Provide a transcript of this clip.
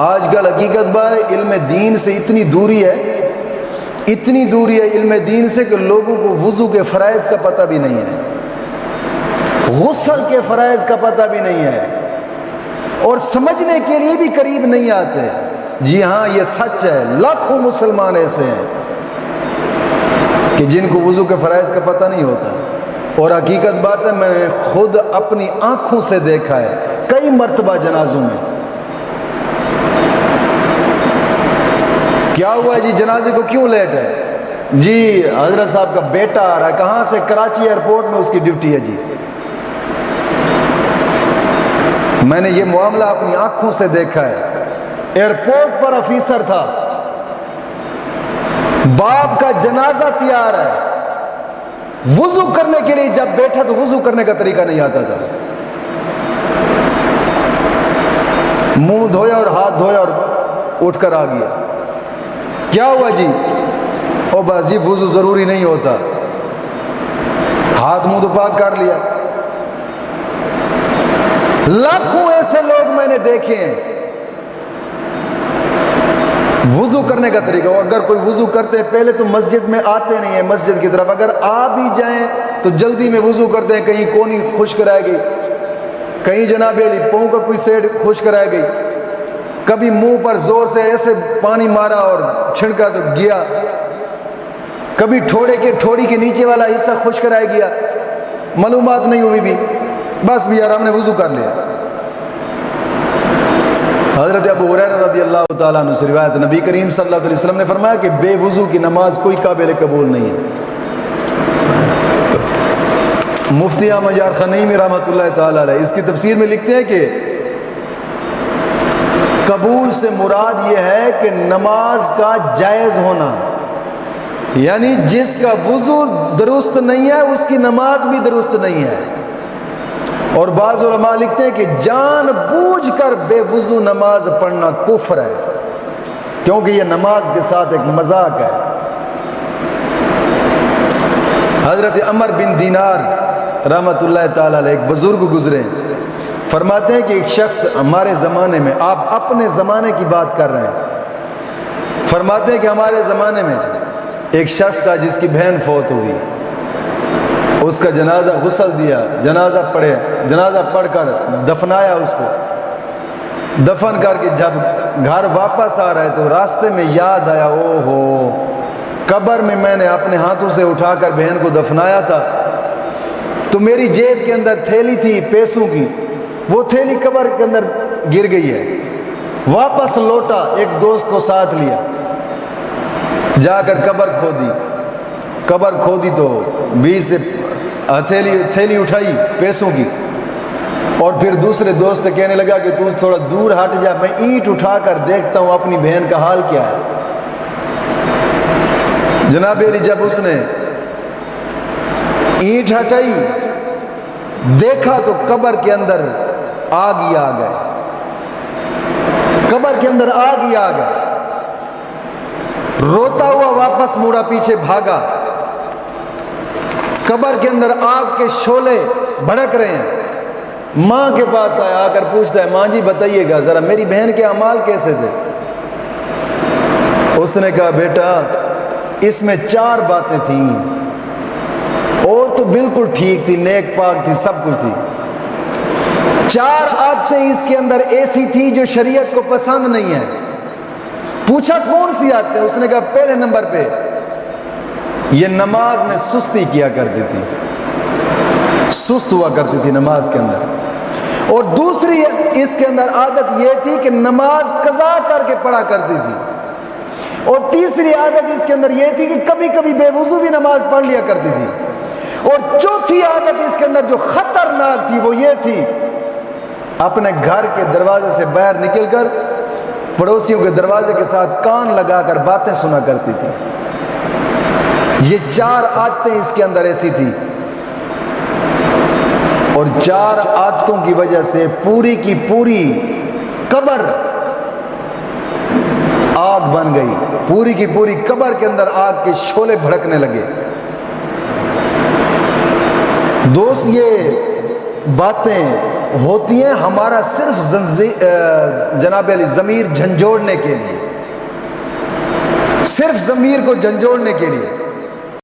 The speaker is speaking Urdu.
آج کل حقیقت بات ہے علم دین سے اتنی دوری ہے علم دین سے کہ لوگوں کو وضو کے فرائض کا پتہ بھی نہیں ہے، غسل کے فرائض کا پتہ بھی نہیں ہے، اور سمجھنے کے لیے بھی قریب نہیں آتے۔ جی ہاں یہ سچ ہے، لاکھوں مسلمان ایسے ہیں کہ جن کو وضو کے فرائض کا پتہ نہیں ہوتا، اور حقیقت بات ہے میں نے خود اپنی آنکھوں سے دیکھا ہے کئی مرتبہ جنازوں میں۔ کیا ہوا جی جنازے کو کیوں لیٹ ہے؟ جی حضرت صاحب کا بیٹا آ رہا ہے۔ کہاں سے؟ کراچی ایئرپورٹ میں اس کی ڈیوٹی ہے جی۔ میں نے یہ معاملہ اپنی آنکھوں سے دیکھا ہے، ایئرپورٹ پر آفیسر تھا، باپ کا جنازہ تیار ہے، وضو کرنے کے لیے جب بیٹھا تو وضو کرنے کا طریقہ نہیں آتا تھا، منہ دھویا اور ہاتھ دھویا اور اٹھ کر آ گیا۔ کیا ہوا جی؟ او بس جی وضو ضروری نہیں ہوتا، ہاتھ منہ تو پاک کر لیا۔ لاکھوں ایسے لوگ میں نے دیکھے ہیں، وضو کرنے کا طریقہ، اگر کوئی وضو کرتے ہیں پہلے تو مسجد میں آتے نہیں ہیں، مسجد کی طرف اگر آ بھی جائیں تو جلدی میں وضو کرتے ہیں، کہیں کونی خشک رہ گئی، کہیں جناب علی پاؤں کا کوئی سیڈ خشک رہ گئی، کبھی منہ پر زور سے ایسے پانی مارا اور چھڑکا تو گیا، کبھی ٹھوڑی کے نیچے والا حصہ خشک رہ گیا، معلومات نہیں ہوئی بھی، بس بھی یار ہم نے وضو کر لیا۔ حضرت ابو ہریرہ رضی اللہ تعالیٰ عنہ سے روایت، نبی کریم صلی اللہ علیہ وسلم نے فرمایا کہ بے وضو کی نماز کوئی قابل قبول نہیں ہے۔ مفتی احمد یار خنیمی رحمۃ اللہ تعالیٰ علیہ اس کی تفسیر میں لکھتے ہیں کہ قبول سے مراد یہ ہے کہ نماز کا جائز ہونا، یعنی جس کا وضو درست نہیں ہے اس کی نماز بھی درست نہیں ہے۔ اور بعض علماء لکھتے ہیں کہ جان بوجھ کر بے وضو نماز پڑھنا کفر ہے، کیونکہ یہ نماز کے ساتھ ایک مذاق ہے۔ حضرت عمر بن دینار رحمۃ اللہ تعالیٰ علیہ ایک بزرگ گزرے، فرماتے ہیں کہ ایک شخص ہمارے زمانے میں، آپ اپنے زمانے کی بات کر رہے ہیں، فرماتے ہیں کہ ہمارے زمانے میں ایک شخص تھا جس کی بہن فوت ہوئی، اس کا جنازہ غسل دیا، جنازہ پڑھ کر دفنایا، اس کو دفن کر کے جب گھر واپس آ رہے تو راستے میں یاد آیا، او ہو قبر میں میں نے اپنے ہاتھوں سے اٹھا کر بہن کو دفنایا تھا، تو میری جیب کے اندر تھیلی تھی پیسوں کی، وہ تھیلی قبر کے اندر گر گئی ہے۔ واپس لوٹا، ایک دوست کو ساتھ لیا، جا کر قبر کھودی تو بیچ سے تھیلی اٹھائی پیسوں کی، اور پھر دوسرے دوست سے کہنے لگا کہ تو تھوڑا دور ہٹ جا، میں اینٹ اٹھا کر دیکھتا ہوں اپنی بہن کا حال کیا ہے۔ جناب علی جب اس نے اینٹ ہٹائی دیکھا تو قبر کے اندر آگ ہی آ گئے، قبر کے اندر آگ ہی آ گئے۔ روتا ہوا واپس مڑا، پیچھے بھاگا، قبر کے اندر آگ کے شعلے بھڑک رہے ہیں، ماں کے پاس آیا، آ کر پوچھتا ہے ماں جی بتائیے گا ذرا میری بہن کے اعمال کیسے تھے؟ اس نے کہا بیٹا اس میں 4 باتیں تھیں، اور تو بالکل ٹھیک تھی، نیک پاک تھی، سب کچھ تھی، 4 عادتیں اس کے اندر ایسی تھی جو شریعت کو پسند نہیں ہے۔ پوچھا کون سی عادتیں؟ اس نے کہا پہلے نمبر پہ یہ نماز میں سستی کیا کرتی تھی، سست ہوا کرتی تھی نماز کے اندر، اور دوسری اس کے اندر عادت یہ تھی کہ نماز قضا کر کے پڑھا کرتی تھی، اور تیسری عادت اس کے اندر یہ تھی کہ کبھی کبھی بے وضو بھی نماز پڑھ لیا کرتی تھی، اور چوتھی عادت اس کے اندر جو خطرناک تھی وہ یہ تھی اپنے گھر کے دروازے سے باہر نکل کر پڑوسیوں کے دروازے کے ساتھ کان لگا کر باتیں سنا کرتی تھی۔ یہ 4 عادتیں اس کے اندر ایسی تھی، اور 4 عادتوں کی وجہ سے پوری کی پوری قبر آگ بن گئی، پوری کی پوری قبر کے اندر آگ کے شعلے بھڑکنے لگے۔ دوست یہ باتیں ہوتی ہیں ہمارا صرف جناب علی ضمیر جھنجھوڑنے کے لیے، صرف ضمیر کو جھنجھوڑنے کے لیے.